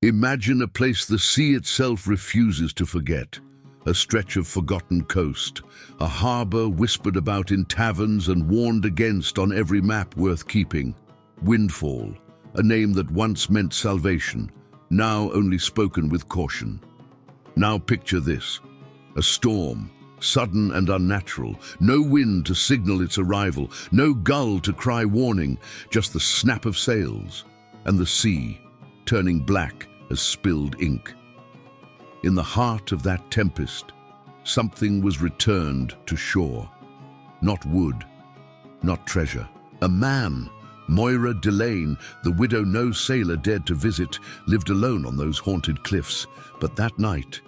Imagine a place the sea itself refuses to forget. A stretch of forgotten coast, a harbour whispered about in taverns and warned against on every map worth keeping. Windfall, a name that once meant salvation, now only spoken with caution. Now picture this: a storm, sudden and unnatural, no wind to signal its arrival, no gull to cry warning, just the snap of sails, and the sea turning black as spilled ink. In the heart of that tempest, something was returned to shore. Not wood, not treasure. A man, Moira Delane, the widow no sailor dared to visit, lived alone on those haunted cliffs. But that night,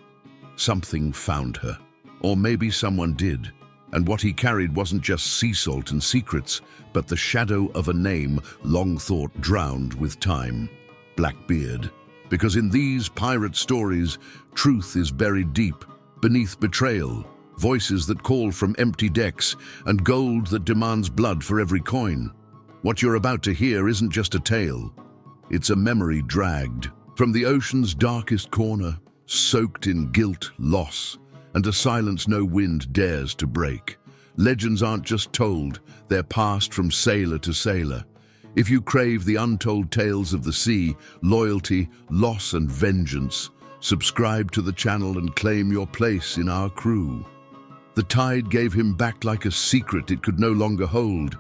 something found her. Or maybe someone did. And what he carried wasn't just sea salt and secrets, but the shadow of a name long thought drowned with time. Blackbeard. Because in these pirate stories, truth is buried deep, beneath betrayal, voices that call from empty decks, and gold that demands blood for every coin. What you're about to hear isn't just a tale. It's a memory dragged from the ocean's darkest corner, soaked in guilt, loss, and a silence no wind dares to break. Legends aren't just told, they're passed from sailor to sailor. If you crave the untold tales of the sea, loyalty, loss, and vengeance, subscribe to the channel and claim your place in our crew. The tide gave him back like a secret it could no longer hold.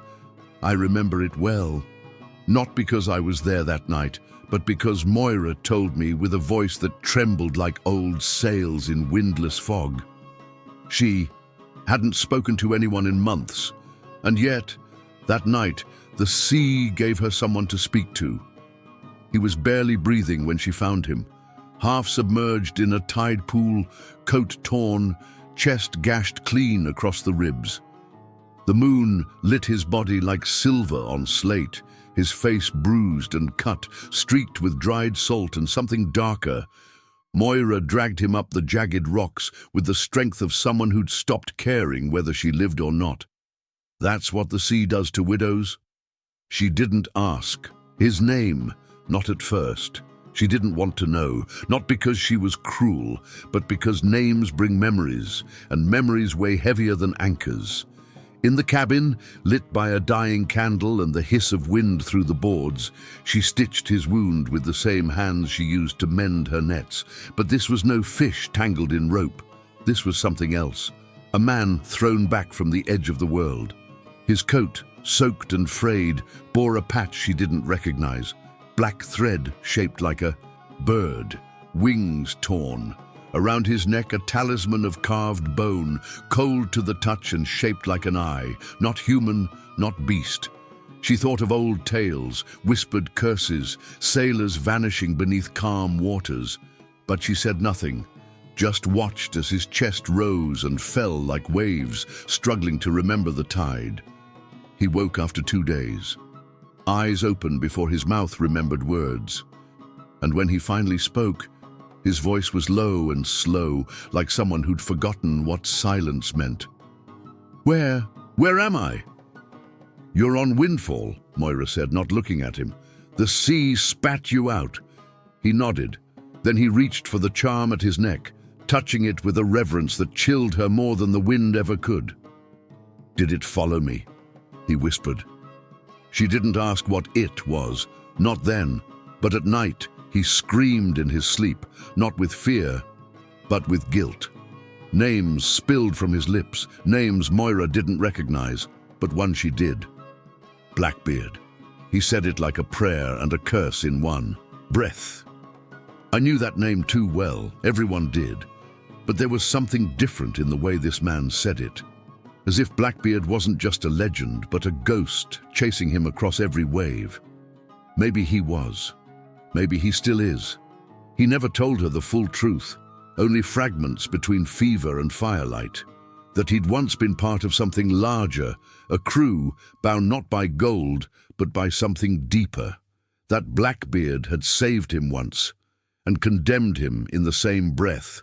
I remember it well, not because I was there that night, but because Moira told me with a voice that trembled like old sails in windless fog. She hadn't spoken to anyone in months, and yet, that night, the sea gave her someone to speak to. He was barely breathing when she found him, half submerged in a tide pool, coat torn, chest gashed clean across the ribs. The moon lit his body like silver on slate, his face bruised and cut, streaked with dried salt and something darker. Moira dragged him up the jagged rocks with the strength of someone who'd stopped caring whether she lived or not. That's what the sea does to widows. She didn't ask his name, not at first. She didn't want to know, not because she was cruel, but because names bring memories, and memories weigh heavier than anchors. In the cabin, lit by a dying candle and the hiss of wind through the boards, she stitched his wound with the same hands she used to mend her nets. But this was no fish tangled in rope. This was something else. A man thrown back from the edge of the world. His coat, soaked and frayed, bore a patch she didn't recognize. Black thread shaped like a bird, wings torn. Around his neck a talisman of carved bone, cold to the touch and shaped like an eye, not human, not beast. She thought of old tales, whispered curses, sailors vanishing beneath calm waters. But she said nothing, just watched as his chest rose and fell like waves, struggling to remember the tide. He woke after 2 days, eyes open before his mouth remembered words. And when he finally spoke, his voice was low and slow, like someone who'd forgotten what silence meant. Where am I?" "You're on Windfall," Moira said, not looking at him. "The sea spat you out." He nodded. Then he reached for the charm at his neck, touching it with a reverence that chilled her more than the wind ever could. "Did it follow me?" he whispered. She didn't ask what it was, not then, but at night he screamed in his sleep, not with fear, but with guilt. Names spilled from his lips, names Moira didn't recognize, but one she did. Blackbeard. He said it like a prayer and a curse in one breath. I knew that name too well, everyone did, but there was something different in the way this man said it. As if Blackbeard wasn't just a legend, but a ghost chasing him across every wave. Maybe he was. Maybe he still is. He never told her the full truth, only fragments between fever and firelight. That he'd once been part of something larger, a crew bound not by gold, but by something deeper. That Blackbeard had saved him once, and condemned him in the same breath.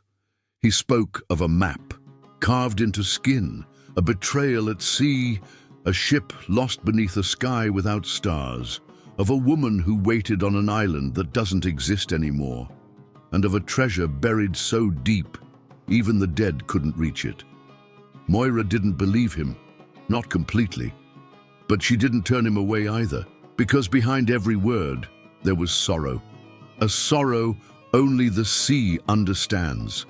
He spoke of a map, carved into skin, a betrayal at sea, a ship lost beneath a sky without stars, of a woman who waited on an island that doesn't exist anymore. and of a treasure buried so deep, even the dead couldn't reach it. Moira didn't believe him, not completely, but she didn't turn him away either, because behind every word there was sorrow. A sorrow only the sea understands.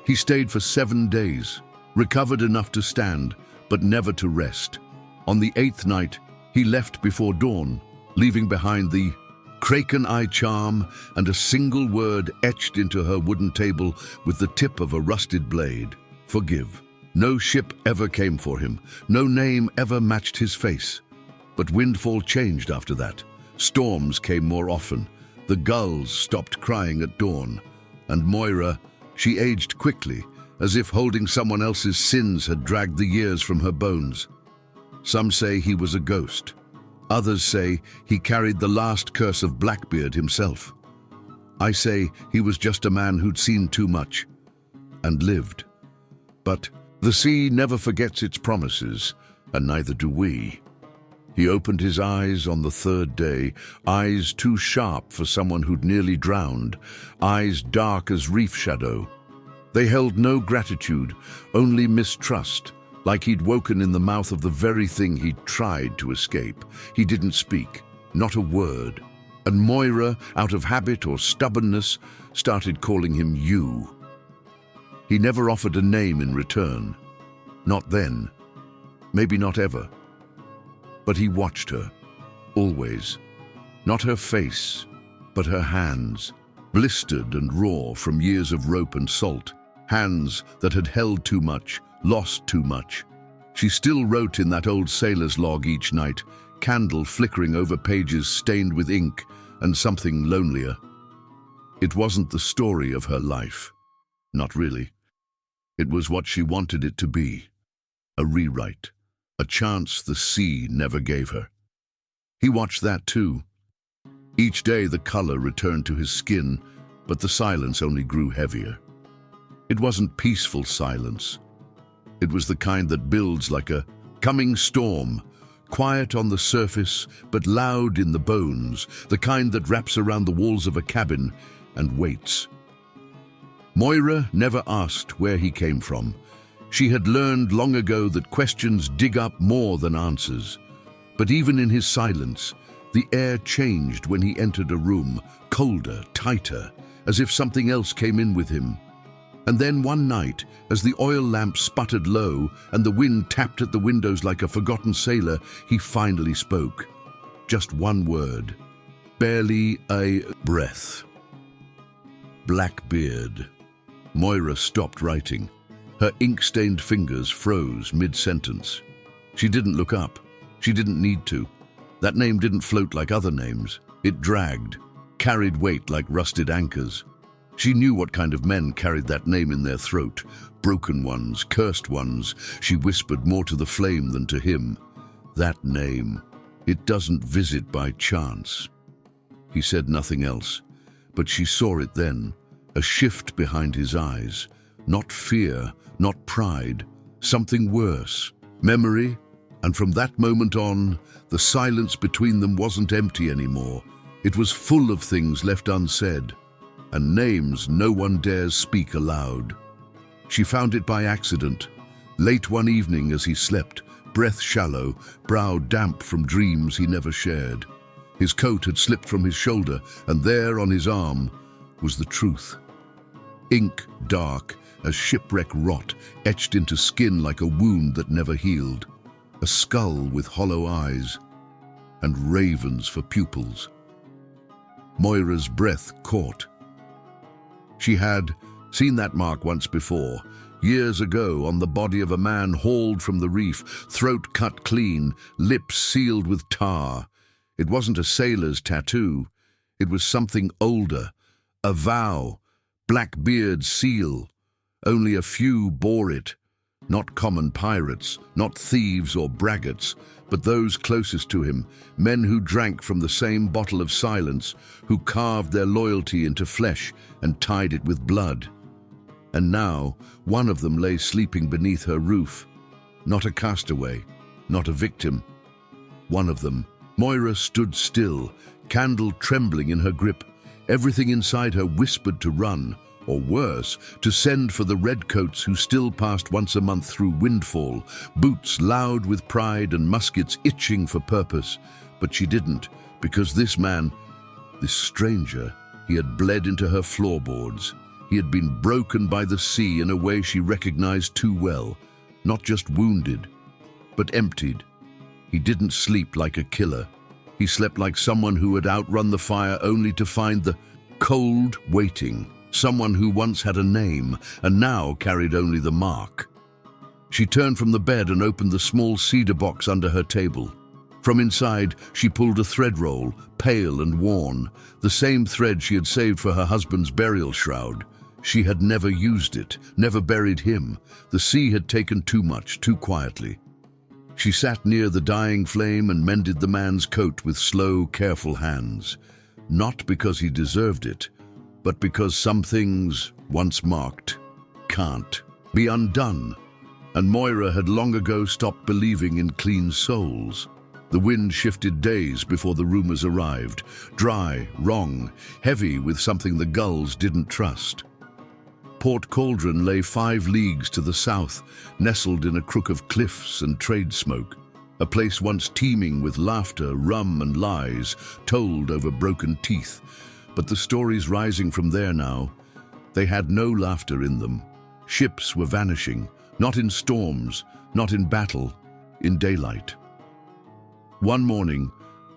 He stayed for 7 days, recovered enough to stand, but never to rest. On the 8th night, he left before dawn, leaving behind the kraken eye charm and a single word etched into her wooden table with the tip of a rusted blade: forgive. No ship ever came for him, no name ever matched his face. But Windfall changed after that. Storms came more often, the gulls stopped crying at dawn, and Moira, she aged quickly, as if holding someone else's sins had dragged the years from her bones. Some say he was a ghost. Others say he carried the last curse of Blackbeard himself. I say he was just a man who'd seen too much and lived. But the sea never forgets its promises, and neither do we. He opened his eyes on the 3rd day, eyes too sharp for someone who'd nearly drowned, eyes dark as reef shadow. They held no gratitude, only mistrust, like he'd woken in the mouth of the very thing he'd tried to escape. He didn't speak, not a word, and Moira, out of habit or stubbornness, started calling him you. He never offered a name in return. Not then, maybe not ever. But he watched her, always. Not her face, but her hands, blistered and raw from years of rope and salt. Hands that had held too much, lost too much. She still wrote in that old sailor's log each night, candle flickering over pages stained with ink, and something lonelier. It wasn't the story of her life. Not really. It was what she wanted it to be. A rewrite. A chance the sea never gave her. He watched that too. Each day the color returned to his skin, but the silence only grew heavier. It wasn't peaceful silence. It was the kind that builds like a coming storm, quiet on the surface but loud in the bones, the kind that wraps around the walls of a cabin and waits. Moira never asked where he came from. She had learned long ago that questions dig up more than answers. But even in his silence, the air changed when he entered a room, colder, tighter, as if something else came in with him. And then one night, as the oil lamp sputtered low and the wind tapped at the windows like a forgotten sailor, he finally spoke. Just one word. Barely a breath. Blackbeard. Moira stopped writing. Her ink-stained fingers froze mid-sentence. She didn't look up. She didn't need to. That name didn't float like other names. It dragged, carried weight like rusted anchors. She knew what kind of men carried that name in their throat. Broken ones, cursed ones. She whispered more to the flame than to him. That name. It doesn't visit by chance. He said nothing else, but she saw it then. A shift behind his eyes. Not fear, not pride. Something worse. Memory. And from that moment on, the silence between them wasn't empty anymore. It was full of things left unsaid, and names no one dares speak aloud. She found it by accident, late one evening as he slept, breath shallow, brow damp from dreams he never shared. His coat had slipped from his shoulder, and there on his arm was the truth. Ink dark as shipwreck rot, etched into skin like a wound that never healed. A skull with hollow eyes, and ravens for pupils. Moira's breath caught. She had seen that mark once before, years ago on the body of a man hauled from the reef, throat cut clean, lips sealed with tar. It wasn't a sailor's tattoo. It was something older, a vow, Blackbeard's seal. Only a few bore it. Not common pirates, not thieves or braggarts, but those closest to him, men who drank from the same bottle of silence, who carved their loyalty into flesh and tied it with blood. And now, one of them lay sleeping beneath her roof. Not a castaway, not a victim. One of them. Moira stood still, candle trembling in her grip. Everything inside her whispered to run, or worse, to send for the Redcoats who still passed once a month through Windfall, boots loud with pride and muskets itching for purpose. But she didn't, because this man, this stranger, he had bled into her floorboards. He had been broken by the sea in a way she recognized too well, not just wounded, but emptied. He didn't sleep like a killer. He slept like someone who had outrun the fire only to find the cold waiting, someone who once had a name and now carried only the mark. She turned from the bed and opened the small cedar box under her table. From inside, she pulled a thread roll, pale and worn, the same thread she had saved for her husband's burial shroud. She had never used it, never buried him. The sea had taken too much, too quietly. She sat near the dying flame and mended the man's coat with slow, careful hands. Not because he deserved it, but because some things, once marked, can't be undone. And Moira had long ago stopped believing in clean souls. The wind shifted days before the rumors arrived. Dry, wrong, heavy with something the gulls didn't trust. Port Cauldron lay 5 leagues to the south, nestled in a crook of cliffs and trade smoke, a place once teeming with laughter, rum and lies, told over broken teeth. But the stories rising from there now, they had no laughter in them. Ships were vanishing, not in storms, not in battle, in daylight. One morning,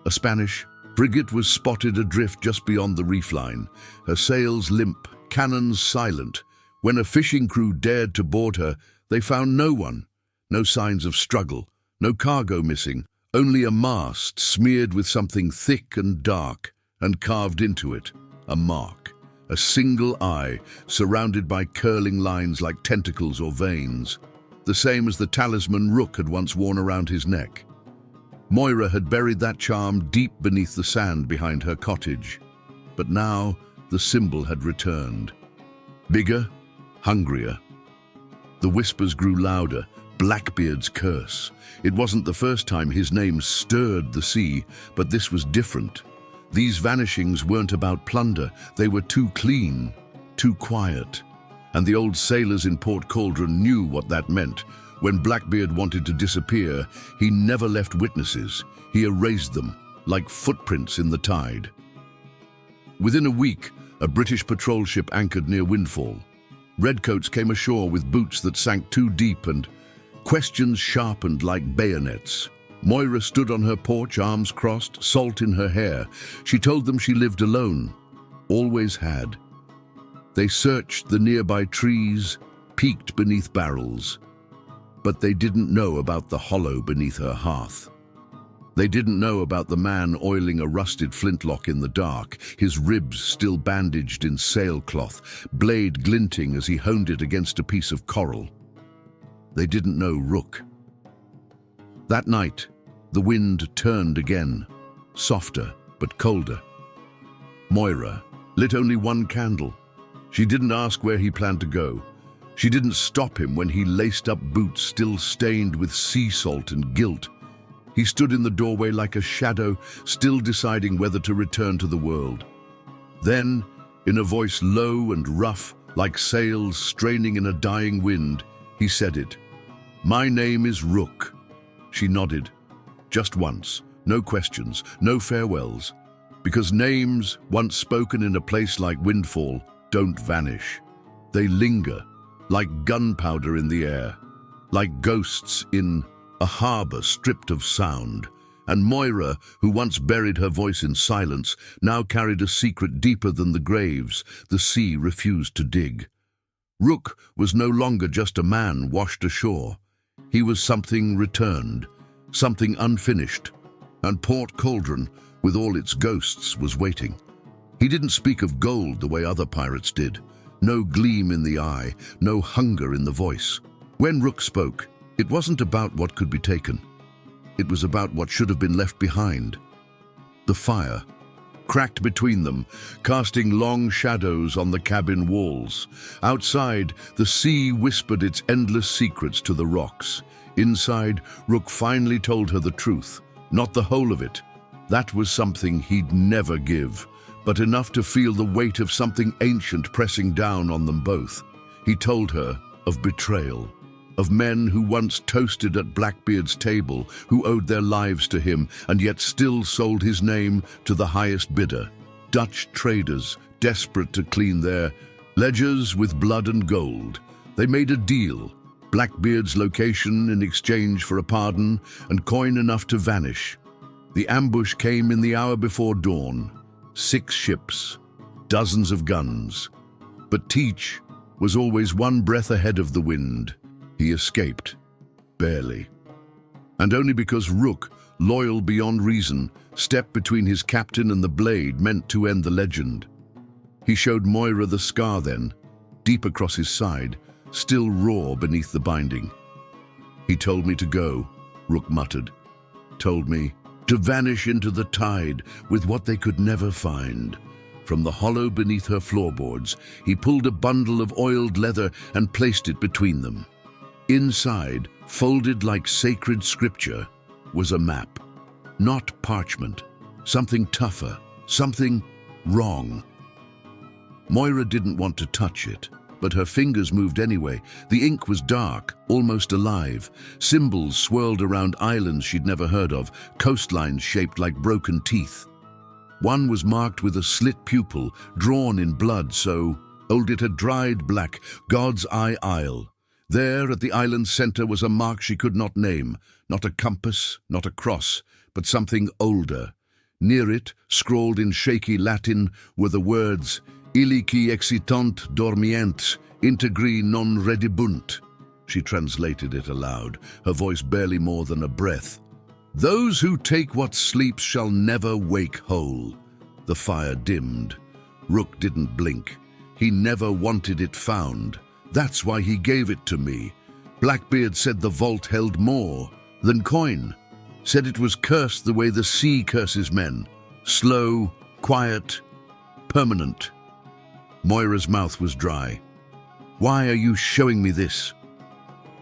a Spanish frigate was spotted adrift just beyond the reef line, her sails limp, cannons silent. When a fishing crew dared to board her, they found no one, no signs of struggle, no cargo missing, only a mast smeared with something thick and dark, and carved into it, a mark, a single eye surrounded by curling lines like tentacles or veins, the same as the talisman Rook had once worn around his neck. Moira had buried that charm deep beneath the sand behind her cottage, but now the symbol had returned. Bigger, hungrier. The whispers grew louder, Blackbeard's curse. It wasn't the first time his name stirred the sea, but this was different. These vanishings weren't about plunder, they were too clean, too quiet. And the old sailors in Port Cauldron knew what that meant. When Blackbeard wanted to disappear, he never left witnesses. He erased them, like footprints in the tide. Within a week, a British patrol ship anchored near Windfall. Redcoats came ashore with boots that sank too deep and questions sharpened like bayonets. Moira stood on her porch, arms crossed, salt in her hair. She told them she lived alone, always had. They searched the nearby trees, peeked beneath barrels, but they didn't know about the hollow beneath her hearth. They didn't know about the man oiling a rusted flintlock in the dark, his ribs still bandaged in sailcloth, blade glinting as he honed it against a piece of coral. They didn't know Rook. That night, the wind turned again, softer but colder. Moira lit only one candle. She didn't ask where he planned to go. She didn't stop him when he laced up boots still stained with sea salt and guilt. He stood in the doorway like a shadow, still deciding whether to return to the world. Then, in a voice low and rough, like sails straining in a dying wind, he said it. "My name is Rook." She nodded. Just once. No questions, no farewells. Because names, once spoken in a place like Windfall, don't vanish. They linger, like gunpowder in the air, like ghosts in a harbor stripped of sound. And Moira, who once buried her voice in silence, now carried a secret deeper than the graves the sea refused to dig. Rook was no longer just a man washed ashore. He was something returned, something unfinished. And Port Cauldron, with all its ghosts, was waiting. He didn't speak of gold the way other pirates did. No gleam in the eye, no hunger in the voice. When Rook spoke, it wasn't about what could be taken. It was about what should have been left behind. The fire cracked between them, casting long shadows on the cabin walls. Outside, the sea whispered its endless secrets to the rocks. Inside, Rook finally told her the truth, not the whole of it. That was something he'd never give. but enough to feel the weight of something ancient pressing down on them both. He told her of betrayal, of men who once toasted at Blackbeard's table, who owed their lives to him and yet still sold his name to the highest bidder. Dutch traders, desperate to clean their ledgers with blood and gold. They made a deal, Blackbeard's location in exchange for a pardon and coin enough to vanish. The ambush came in the hour before dawn. 6 ships, dozens of guns. But Teach was always one breath ahead of the wind. He escaped, barely. And only because Rook, loyal beyond reason, stepped between his captain and the blade meant to end the legend. He showed Moira the scar then, deep across his side, still raw beneath the binding. He told me to go, Rook muttered. Told me to vanish into the tide with what they could never find. From the hollow beneath her floorboards, he pulled a bundle of oiled leather and placed it between them. Inside, folded like sacred scripture, was a map. Not parchment, something tougher, something wrong. Moira didn't want to touch it, but her fingers moved anyway. The ink was dark, almost alive. Symbols swirled around islands she'd never heard of, coastlines shaped like broken teeth. One was marked with a slit pupil, drawn in blood, so old it had dried black, God's Eye Isle. There, at the island's center, was a mark she could not name, not a compass, not a cross, but something older. Near it, scrawled in shaky Latin, were the words, Illi qui exitant dormients, integri non redibunt. She translated it aloud, her voice barely more than a breath. Those who take what sleeps shall never wake whole. The fire dimmed. Rook didn't blink. He never wanted it found. That's why he gave it to me. Blackbeard said the vault held more than coin. Said it was cursed the way the sea curses men. Slow, quiet, permanent. Moira's mouth was dry. Why are you showing me this?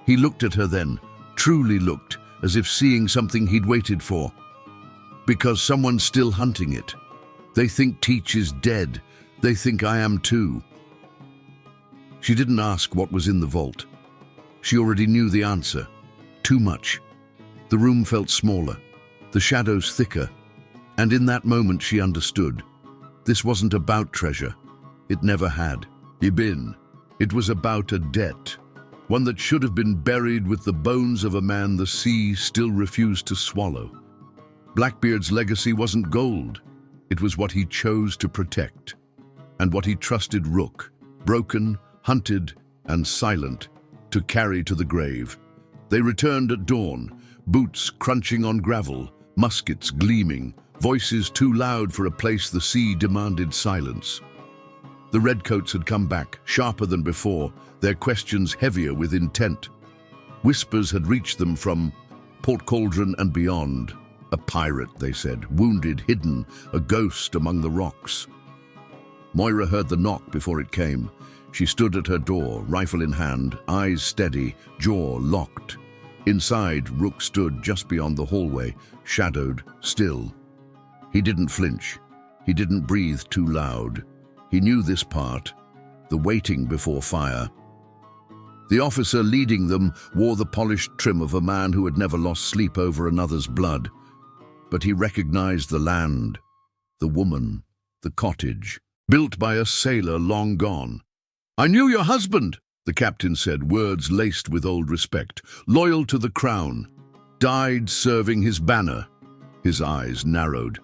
He looked at her then, truly looked, as if seeing something he'd waited for. Because someone's still hunting it. They think Teach is dead. They think I am too. She didn't ask what was in the vault. She already knew the answer. Too much. The room felt smaller, the shadows thicker, and in that moment she understood. This wasn't about treasure. It never had. It was about a debt, one that should have been buried with the bones of a man the sea still refused to swallow. Blackbeard's legacy wasn't gold. It was what he chose to protect, and what he trusted Rook, broken, hunted, and silent, to carry to the grave. They returned at dawn, boots crunching on gravel, muskets gleaming, voices too loud for a place the sea demanded silence. The Redcoats had come back, sharper than before, their questions heavier with intent. Whispers had reached them from Port Cauldron and beyond. A pirate, they said, wounded, hidden, a ghost among the rocks. Moira heard the knock before it came. She stood at her door, rifle in hand, eyes steady, jaw locked. Inside, Rook stood just beyond the hallway, shadowed, still. He didn't flinch. He didn't breathe too loud. He knew this part, the waiting before fire. The officer leading them wore the polished trim of a man who had never lost sleep over another's blood. But he recognized the land, the woman, the cottage, built by a sailor long gone. "I knew your husband," the captain said, words laced with old respect. "Loyal to the crown. Died serving his banner." His eyes narrowed.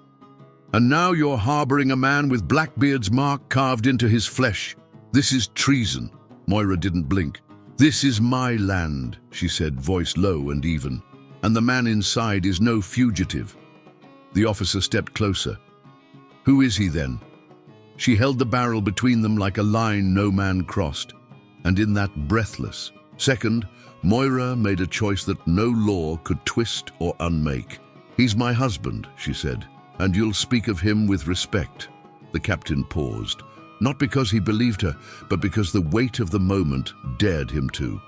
"And now you're harboring a man with Blackbeard's mark carved into his flesh. This is treason." Moira didn't blink. "This is my land," she said, voice low and even. "And the man inside is no fugitive." The officer stepped closer. "Who is he then?" She held the barrel between them like a line no man crossed. And in that breathless second, Moira made a choice that no law could twist or unmake. "He's my husband," she said, "and you'll speak of him with respect." The captain paused, not because he believed her, but because the weight of the moment dared him to.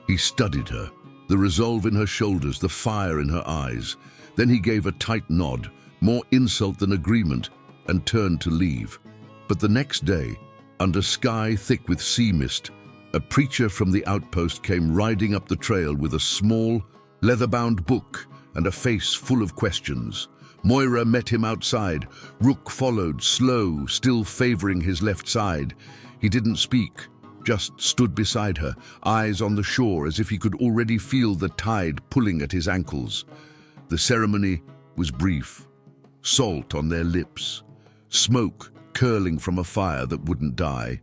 He studied her, the resolve in her shoulders, the fire in her eyes. Then he gave a tight nod, more insult than agreement. and turned to leave. But the next day, under sky thick with sea mist, a preacher from the outpost came riding up the trail with a small, leather-bound book and a face full of questions. Moira met him outside. Rook followed, slow, still favoring his left side. He didn't speak, just stood beside her, eyes on the shore as if he could already feel the tide pulling at his ankles. The ceremony was brief. Salt on their lips, smoke curling from a fire that wouldn't die.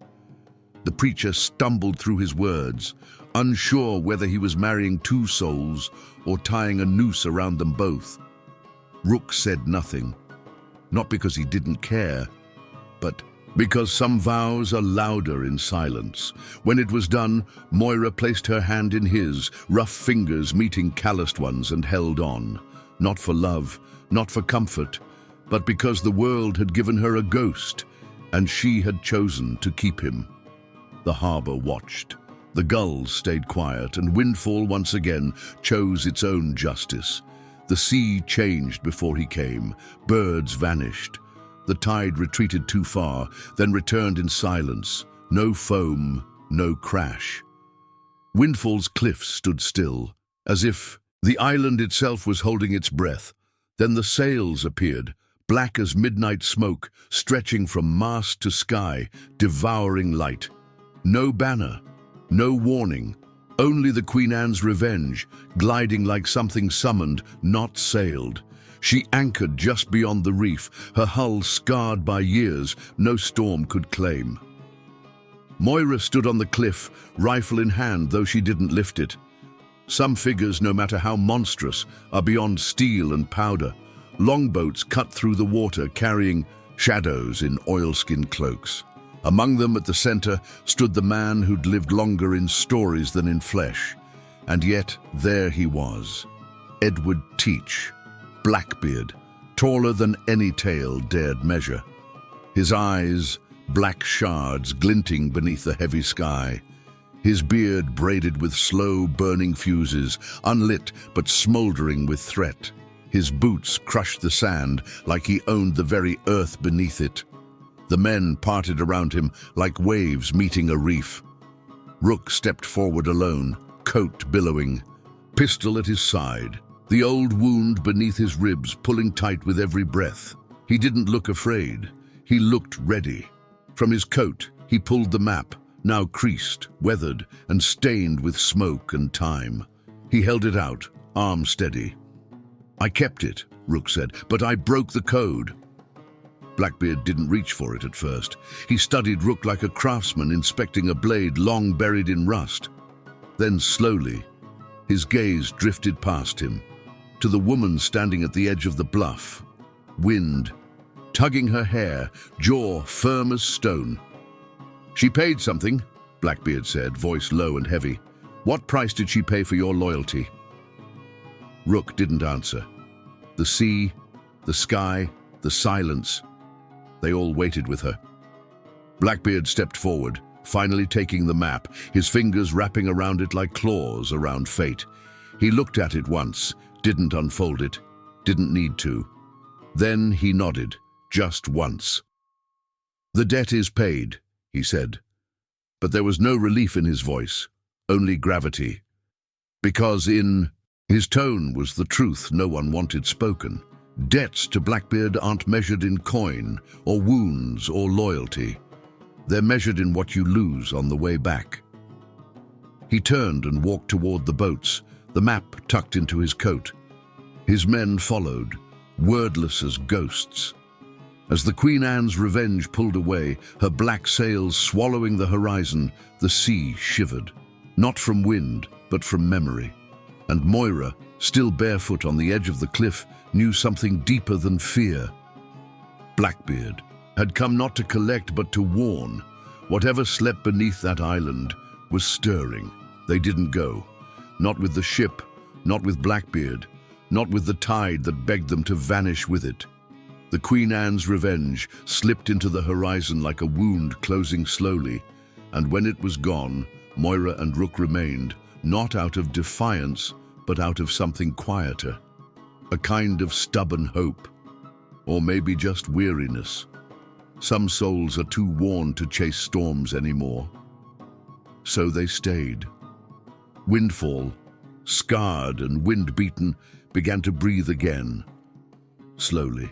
The preacher stumbled through his words, unsure whether he was marrying two souls or tying a noose around them both. Rook said nothing, not because he didn't care, but because some vows are louder in silence. When it was done, Moira placed her hand in his, rough fingers meeting calloused ones, and held on. Not for love, not for comfort, but because the world had given her a ghost, and she had chosen to keep him. The harbor watched. The gulls stayed quiet, and Windfall once again chose its own justice. The sea changed before he came. Birds vanished. The tide retreated too far, then returned in silence. No foam, no crash. Windfall's cliffs stood still, as if the island itself was holding its breath. Then the sails appeared, black as midnight smoke, stretching from mast to sky, devouring light. No banner, no warning, only the Queen Anne's Revenge, gliding like something summoned, not sailed. She anchored just beyond the reef, her hull scarred by years no storm could claim. Moira stood on the cliff, rifle in hand, though she didn't lift it. Some figures, no matter how monstrous, are beyond steel and powder. Longboats cut through the water, carrying shadows in oilskin cloaks. Among them, at the center, stood the man who'd lived longer in stories than in flesh. And yet, there he was, Edward Teach, Blackbeard, taller than any tale dared measure. His eyes, black shards glinting beneath the heavy sky. His beard braided with slow burning fuses, unlit but smoldering with threat. His boots crushed the sand like he owned the very earth beneath it. The men parted around him like waves meeting a reef. Rook stepped forward alone, coat billowing, pistol at his side, the old wound beneath his ribs pulling tight with every breath. He didn't look afraid. He looked ready. From his coat, he pulled the map, now creased, weathered, and stained with smoke and time. He held it out, arm steady. "I kept it," Rook said, "but I broke the code." Blackbeard didn't reach for it at first. He studied Rook like a craftsman inspecting a blade long buried in rust. Then slowly, his gaze drifted past him, to the woman standing at the edge of the bluff, wind, tugging her hair, jaw firm as stone. "She paid something," Blackbeard said, voice low and heavy. "What price did she pay for your loyalty?" Rook didn't answer. The sea, the sky, the silence, they all waited with her. Blackbeard stepped forward, finally taking the map, his fingers wrapping around it like claws around fate. He looked at it once, didn't unfold it, didn't need to. Then he nodded, just once. "The debt is paid," he said. But there was no relief in his voice, only gravity. Because in his tone was the truth no one wanted spoken. Debts to Blackbeard aren't measured in coin, or wounds, or loyalty. They're measured in what you lose on the way back. He turned and walked toward the boats, the map tucked into his coat. His men followed, wordless as ghosts. As the Queen Anne's Revenge pulled away, her black sails swallowing the horizon, the sea shivered. Not from wind, but from memory. And Moira, still barefoot on the edge of the cliff, knew something deeper than fear. Blackbeard had come not to collect but to warn. Whatever slept beneath that island was stirring. They didn't go. Not with the ship, not with Blackbeard, not with the tide that begged them to vanish with it. The Queen Anne's Revenge slipped into the horizon like a wound closing slowly, and when it was gone, Moira and Rook remained, not out of defiance, but out of something quieter. A kind of stubborn hope, or maybe just weariness. Some souls are too worn to chase storms anymore. So they stayed. Windfall, scarred and wind-beaten, began to breathe again, slowly.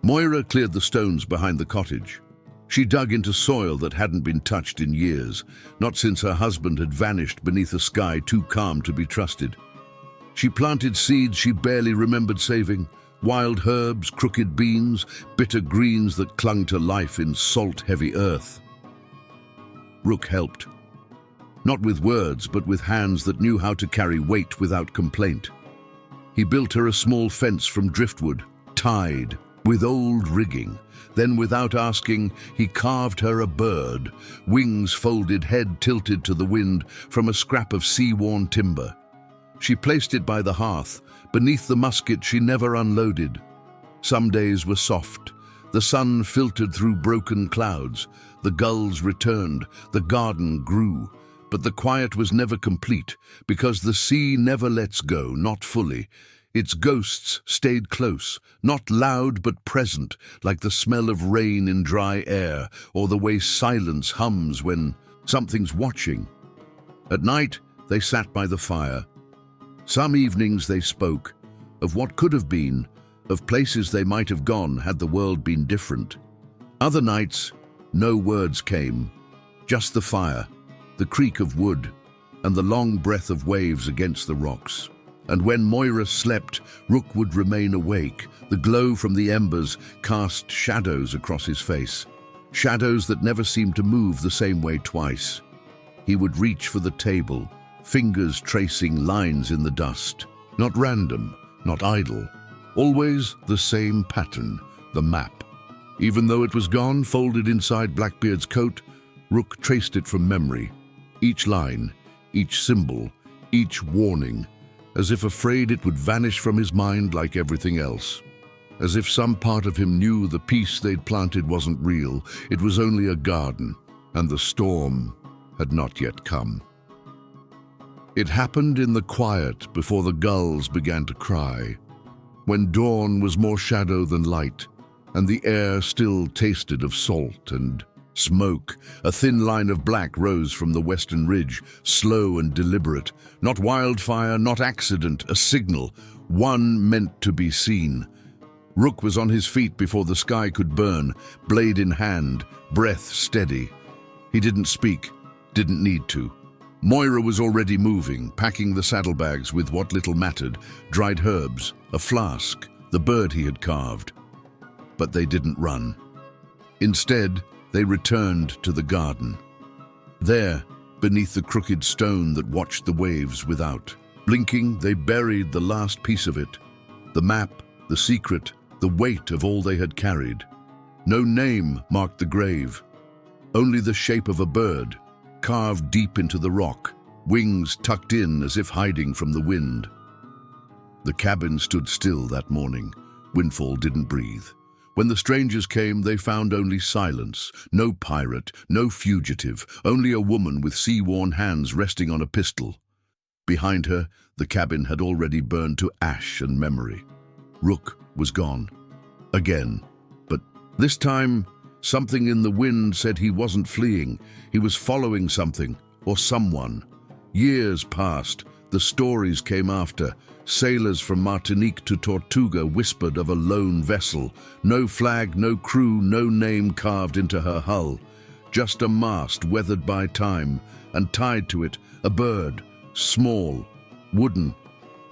Moira cleared the stones behind the cottage. She dug into soil that hadn't been touched in years, not since her husband had vanished beneath a sky too calm to be trusted. She planted seeds she barely remembered saving, wild herbs, crooked beans, bitter greens that clung to life in salt-heavy earth. Rook helped. Not with words, but with hands that knew how to carry weight without complaint. He built her a small fence from driftwood, tied, with old rigging. Then, without asking, he carved her a bird, wings folded, head tilted to the wind, from a scrap of sea-worn timber. She placed it by the hearth, beneath the musket she never unloaded. Some days were soft. The sun filtered through broken clouds. The gulls returned. The garden grew. But the quiet was never complete, because the sea never lets go, not fully. Its ghosts stayed close, not loud but present, like the smell of rain in dry air, or the way silence hums when something's watching. At night, they sat by the fire. Some evenings they spoke, of what could have been, of places they might have gone had the world been different. Other nights, no words came, just the fire, the creak of wood, and the long breath of waves against the rocks. And when Moira slept, Rook would remain awake. The glow from the embers cast shadows across his face, shadows that never seemed to move the same way twice. He would reach for the table, fingers tracing lines in the dust. Not random, not idle. Always the same pattern, the map. Even though it was gone, folded inside Blackbeard's coat, Rook traced it from memory. Each line, each symbol, each warning, as if afraid it would vanish from his mind like everything else. As if some part of him knew the peace they'd planted wasn't real, it was only a garden, and the storm had not yet come. It happened in the quiet before the gulls began to cry, when dawn was more shadow than light, and the air still tasted of salt and smoke. A thin line of black rose from the western ridge, slow and deliberate. Not wildfire, not accident, a signal, one meant to be seen. Rook was on his feet before the sky could burn, blade in hand, breath steady. He didn't speak, didn't need to. Moira was already moving, packing the saddlebags with what little mattered, dried herbs, a flask, the bird he had carved. But they didn't run. Instead, they returned to the garden. There, beneath the crooked stone that watched the waves without. Blinking, they buried the last piece of it. The map, the secret, the weight of all they had carried. No name marked the grave. Only the shape of a bird, carved deep into the rock, wings tucked in as if hiding from the wind. The cabin stood still that morning. Windfall didn't breathe. When the strangers came, they found only silence. No pirate, no fugitive, only a woman with sea-worn hands resting on a pistol. Behind her, the cabin had already burned to ash and memory. Rook was gone. Again. But this time, something in the wind said he wasn't fleeing. He was following something, or someone. Years passed. The stories came after. Sailors from Martinique to Tortuga whispered of a lone vessel. No flag, no crew, no name carved into her hull. Just a mast weathered by time, and tied to it a bird, small, wooden,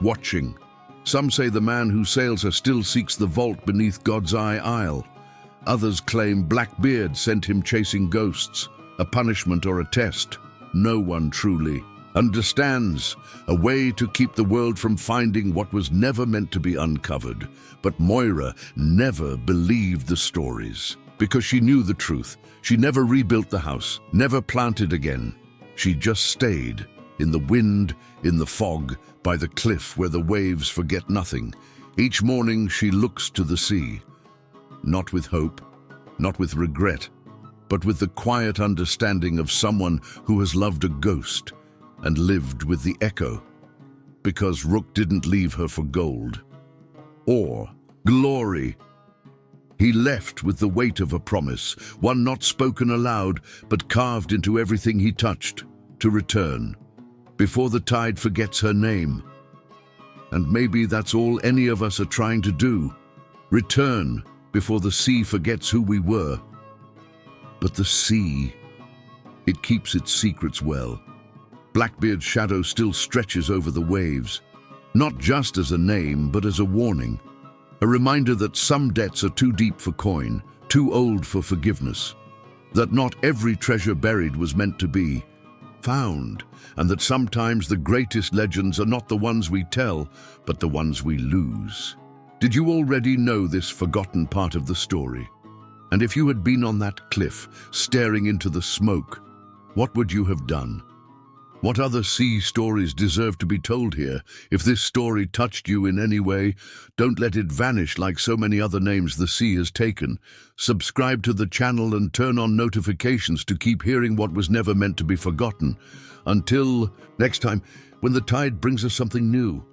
watching. Some say the man who sails her still seeks the vault beneath God's Eye Isle. Others claim Blackbeard sent him chasing ghosts, a punishment or a test. No one truly understands, a way to keep the world from finding what was never meant to be uncovered. But Moira never believed the stories, because she knew the truth. She never rebuilt the house, never planted again. She just stayed, in the wind, in the fog, by the cliff where the waves forget nothing. Each morning she looks to the sea, not with hope, not with regret, but with the quiet understanding of someone who has loved a ghost and lived with the echo, because Rook didn't leave her for gold or glory. He left with the weight of a promise, one not spoken aloud, but carved into everything he touched, to return, before the tide forgets her name. And maybe that's all any of us are trying to do, return before the sea forgets who we were. But the sea, it keeps its secrets well. Blackbeard's shadow still stretches over the waves, not just as a name, but as a warning. A reminder that some debts are too deep for coin, too old for forgiveness. That not every treasure buried was meant to be found, and that sometimes the greatest legends are not the ones we tell, but the ones we lose. Did you already know this forgotten part of the story? And if you had been on that cliff, staring into the smoke, what would you have done? What other sea stories deserve to be told here? If this story touched you in any way, don't let it vanish like so many other names the sea has taken. Subscribe to the channel and turn on notifications to keep hearing what was never meant to be forgotten. Until next time, when the tide brings us something new.